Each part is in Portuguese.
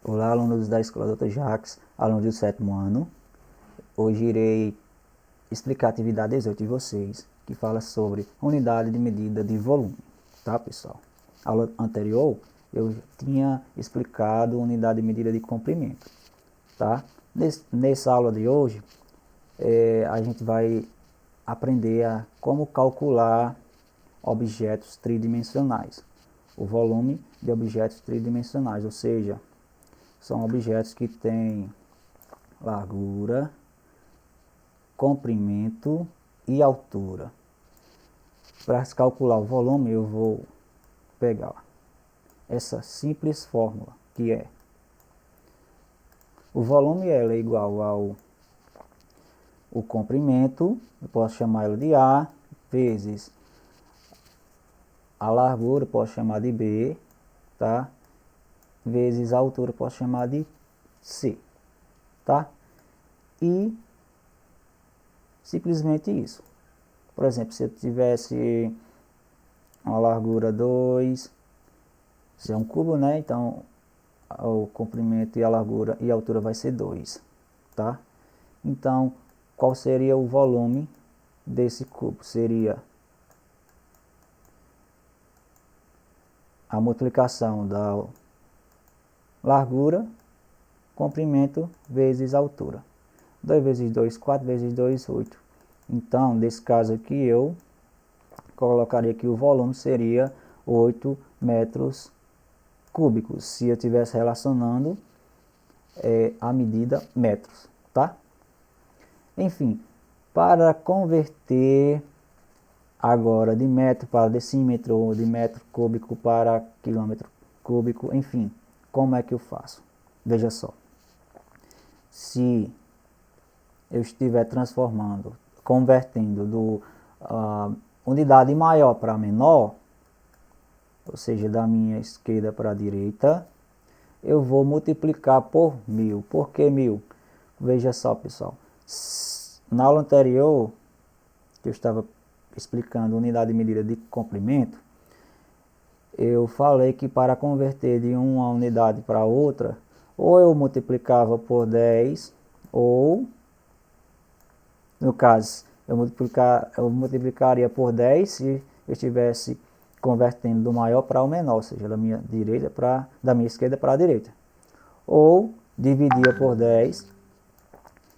Olá, alunos da Escola Dr. Jacques, alunos do 7º ano. Hoje irei explicar a atividade 18 de vocês, que fala sobre unidade de medida de volume, tá, pessoal? A aula anterior eu tinha explicado unidade de medida de comprimento, tá? Nessa aula de hoje, a gente vai aprender a como calcular objetos tridimensionais, o volume de objetos tridimensionais, ou seja, são objetos que têm largura, comprimento e altura. Para calcular o volume, eu vou pegar essa simples fórmula, que é o volume é igual ao o comprimento, eu posso chamar ele de A, vezes a largura, eu posso chamar de B, tá? Vezes a altura, eu posso chamar de C, tá? E simplesmente isso. Por exemplo, se eu tivesse uma largura 2, se é um cubo, né? Então o comprimento e a largura e a altura vai ser 2, tá? Então, qual seria o volume desse cubo? Seria a multiplicação da largura, comprimento vezes a altura. 2 vezes 2, 4 vezes 2, 8. Então, nesse caso aqui, eu colocaria que o volume seria 8 metros cúbicos, se eu estivesse relacionando a medida metros, tá? Enfim, para converter agora de metro para decímetro, ou de metro cúbico para quilômetro cúbico, enfim, como é que eu faço? Veja só, se eu estiver transformando, convertendo do unidade maior para menor, ou seja, da minha esquerda para a direita, eu vou multiplicar por 1000. Por que 1000? Veja só, pessoal. Na aula anterior, que eu estava explicando unidade de medida de comprimento, eu falei que para converter de uma unidade para outra, ou eu multiplicava por 10, ou, no caso, eu multiplicaria por 10 se eu estivesse convertendo do maior para o menor, ou seja, da minha esquerda para a direita. Ou dividia por 10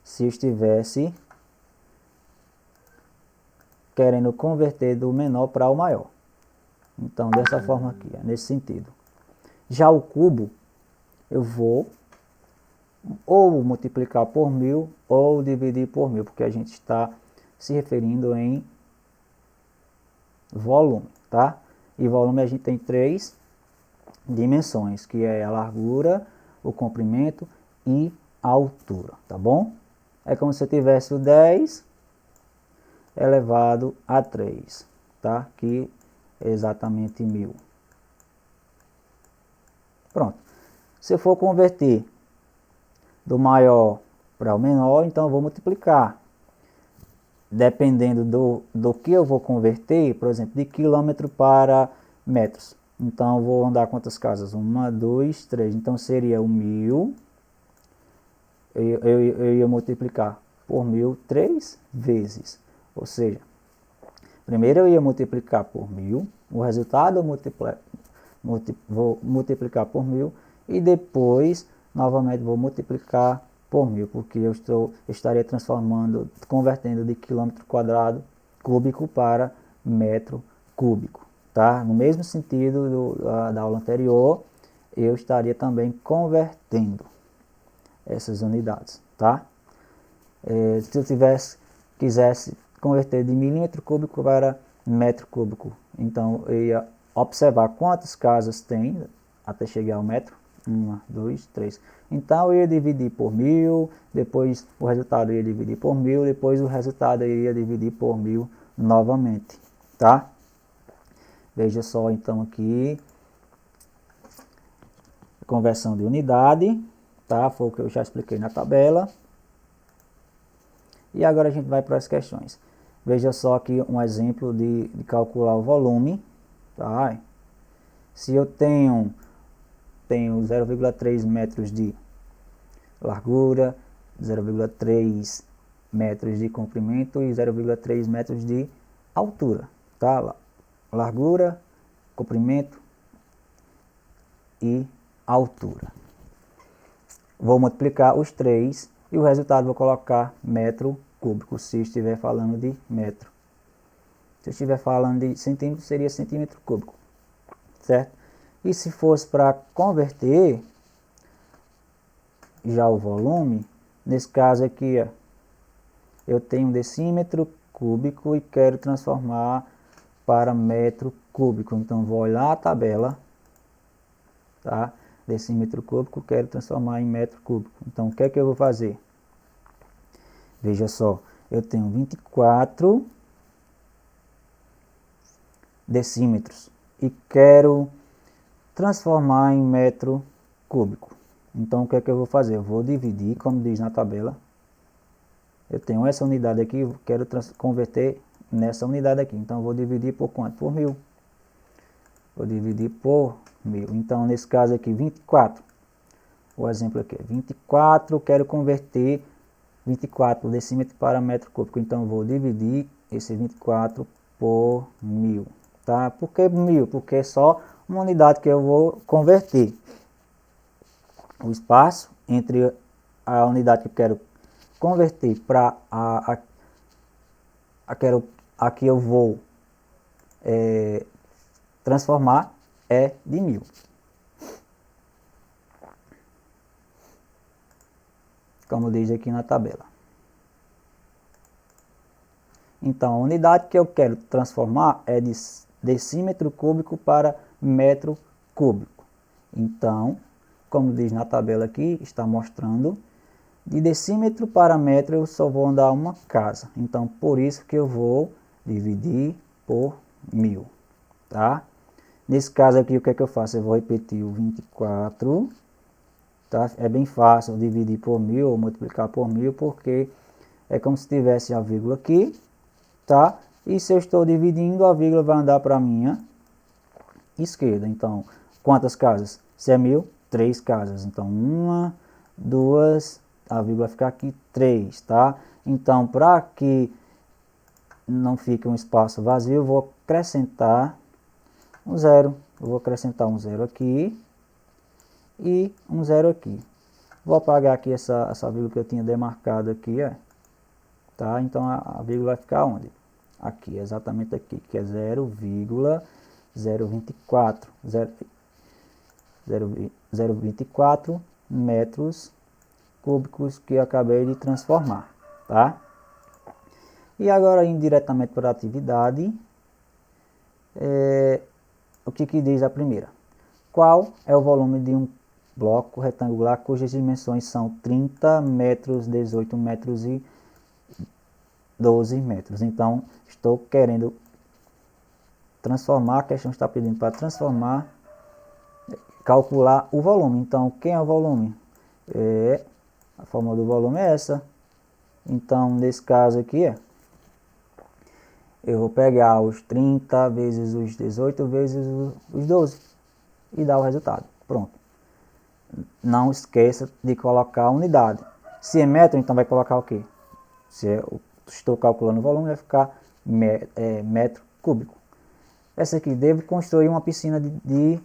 se eu estivesse querendo converter do menor para o maior. Então, dessa forma aqui, nesse sentido. Já o cubo, eu vou ou multiplicar por 1000 ou dividir por 1000, porque a gente está se referindo em volume, tá? E volume a gente tem 3 dimensões, que é a largura, o comprimento e a altura, tá bom? É como se eu tivesse o 10 elevado a 3, tá? Que é exatamente 1000. Pronto. Se eu for converter do maior para o menor, então eu vou multiplicar. Dependendo do que eu vou converter, por exemplo, de quilômetro para metros. Então eu vou andar quantas casas? 1, 2, 3. Então seria o 1000. Eu ia multiplicar por 1000 3 vezes. Ou seja, primeiro eu ia multiplicar por 1000. O resultado eu vou multiplicar por 1000. E depois, novamente, vou multiplicar por 1000, porque eu estaria convertendo de quilômetro quadrado cúbico para metro cúbico, tá? No mesmo sentido da aula anterior, eu estaria também convertendo essas unidades, tá? Se eu quisesse converter de milímetro cúbico para metro cúbico, então eu ia observar quantas casas tem até chegar ao metro. 1, 2, 3. Então eu ia dividir por 1000, depois o resultado eu ia dividir por 1000, depois o resultado eu ia dividir por 1000 novamente, tá? Veja só então aqui, conversão de unidade, tá? Foi o que eu já expliquei na tabela. E agora a gente vai para as questões. Veja só aqui um exemplo de calcular o volume, tá? Se eu tenho tenho 0,3 metros de largura, 0,3 metros de comprimento e 0,3 metros de altura, tá? Largura, comprimento e altura. Vou multiplicar os três e o resultado vou colocar metro cúbico, se estiver falando de metro. Se eu estiver falando de centímetro, seria centímetro cúbico, certo? E se fosse para converter já o volume, nesse caso aqui, ó, eu tenho um decímetro cúbico e quero transformar para metro cúbico. Então, vou olhar a tabela, tá? Decímetro cúbico, quero transformar em metro cúbico. Então, o que é que eu vou fazer? Veja só, eu tenho 24 decímetros e quero transformar em metro cúbico. Então, o que é que eu vou fazer? Eu vou dividir, como diz na tabela. Eu tenho essa unidade aqui, quero converter nessa unidade aqui. Então, eu vou dividir por quanto? Por 1000. Vou dividir por 1000. Então, nesse caso aqui, 24. O exemplo aqui é 24, quero converter 24 decímetros para metro cúbico. Então, eu vou dividir esse 24 por 1000. Tá? Por que 1000? Porque é só uma unidade que eu vou converter. O espaço entre a unidade que eu quero converter para a que eu vou transformar é de 1000. Como diz aqui na tabela. Então, a unidade que eu quero transformar é de decímetro cúbico para metro cúbico. Então, como diz na tabela aqui, está mostrando, de decímetro para metro eu só vou andar uma casa. Então, por isso que eu vou dividir por 1000, tá? Nesse caso aqui, o que é que eu faço? Eu vou repetir o 24, tá? É bem fácil dividir por 1000 ou multiplicar por 1000, porque é como se tivesse a vírgula aqui, tá? E se eu estou dividindo, a vírgula vai andar para a minha esquerda. Então, quantas casas? Se é 1000, 3 casas. Então, 1, 2, a vírgula vai ficar aqui, 3, tá? Então, para que não fique um espaço vazio, eu vou acrescentar um zero. Eu vou acrescentar um zero aqui e um zero aqui. Vou apagar aqui essa vírgula que eu tinha demarcado aqui, ó. Tá? Então, a vírgula vai ficar onde? Aqui, exatamente aqui, que é 0,024. 0,24 metros cúbicos que eu acabei de transformar, tá? E agora, indo diretamente para a atividade, o que diz a primeira? Qual é o volume de um bloco retangular cujas dimensões são 30 metros, 18 metros e 12 metros? Então, estou querendo transformar, a questão está pedindo para transformar, calcular o volume. Então, quem é o volume? A fórmula do volume é essa. Então, nesse caso aqui, eu vou pegar os 30 vezes os 18 vezes os 12 e dar o resultado. Pronto. Não esqueça de colocar a unidade. Se é metro, então vai colocar o quê? Se eu estou calculando o volume, vai ficar metro cúbico. Essa aqui, devo construir uma piscina de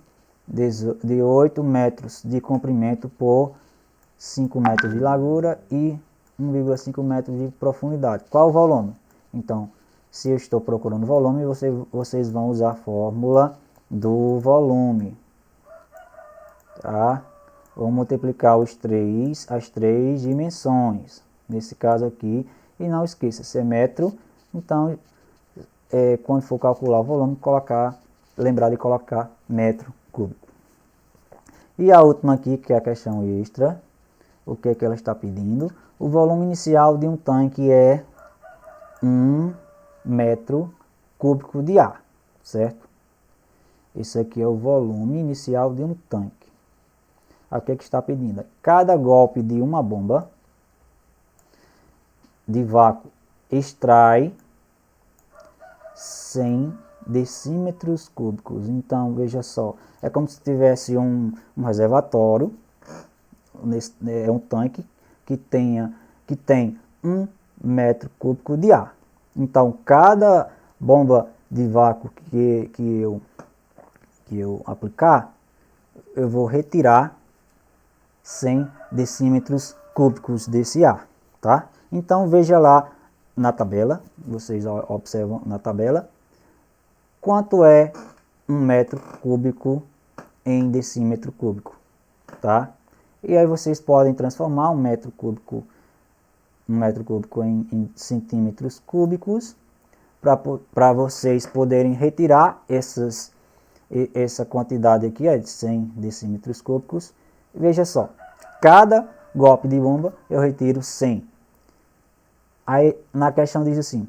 8 metros de comprimento por 5 metros de largura e 1,5 metros de profundidade. Qual o volume? Então, se eu estou procurando volume, vocês vão usar a fórmula do volume. Tá? Vou multiplicar as três dimensões. Nesse caso aqui. E não esqueça, se é metro, então, quando for calcular o volume, lembrar de colocar metro cúbico. E a última aqui, que é a questão extra. O que é que ela está pedindo? O volume inicial de um tanque é 1 metro cúbico de ar, certo? Esse aqui é o volume inicial de um tanque. O que é que está pedindo? Cada golpe de uma bomba de vácuo extrai 100 decímetros cúbicos. Então, veja só, é como se tivesse um reservatório, é um tanque que tem 1 metro cúbico de ar. Então, cada bomba de vácuo que eu aplicar, eu vou retirar 100 decímetros cúbicos desse ar, tá? Então, veja lá na tabela, vocês observam na tabela, quanto é 1 metro cúbico em decímetro cúbico, tá? E aí vocês podem transformar 1 metro cúbico em centímetros cúbicos, para vocês poderem retirar essa quantidade aqui, de 100 decímetros cúbicos. Veja só, cada golpe de bomba eu retiro 100. Aí na questão diz assim,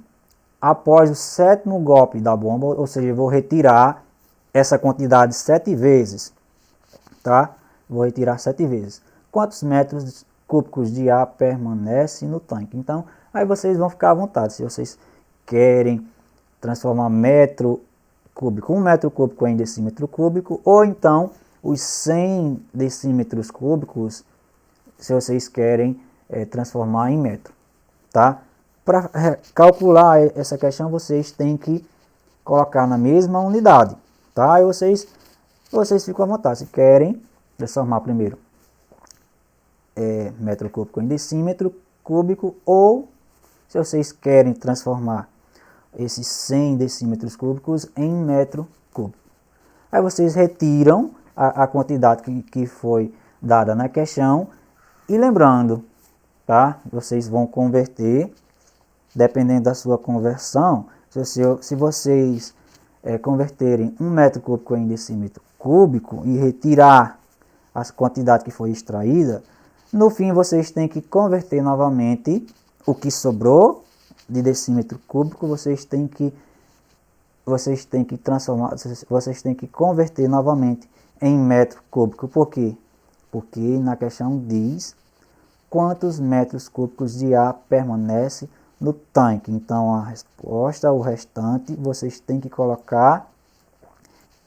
após o 7º golpe da bomba, ou seja, eu vou retirar essa quantidade 7 vezes, tá? Vou retirar 7 vezes. Quantos metros cúbicos de ar permanece no tanque? Então, aí vocês vão ficar à vontade, se vocês querem transformar metro cúbico, 1 metro cúbico em decímetro cúbico, ou então os 100 decímetros cúbicos, se vocês querem transformar em metro, tá? Para calcular essa questão, vocês têm que colocar na mesma unidade, tá? Aí vocês ficam à vontade, se querem transformar primeiro metro cúbico em decímetro cúbico, ou se vocês querem transformar esses 100 decímetros cúbicos em metro cúbico. Aí vocês retiram a quantidade que foi dada na questão, e lembrando, tá? Vocês vão converter, dependendo da sua conversão, se vocês converterem 1 metro cúbico em decímetro cúbico e retirar a quantidade que foi extraída, no fim vocês têm que converter novamente o que sobrou de decímetro cúbico, vocês têm que transformar, vocês têm que converter novamente em metro cúbico. Por quê? Porque na questão diz quantos metros cúbicos de ar permanece no tanque. Então a resposta, o restante, vocês têm que colocar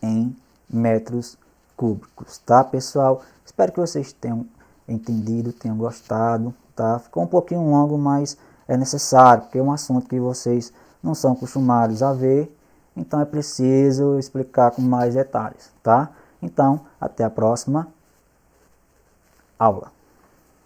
em metros cúbicos, tá, pessoal? Espero que vocês tenham entendido, tenham gostado, tá? Ficou um pouquinho longo, mas é necessário, porque é um assunto que vocês não são acostumados a ver, então é preciso explicar com mais detalhes, tá? Então, até a próxima aula.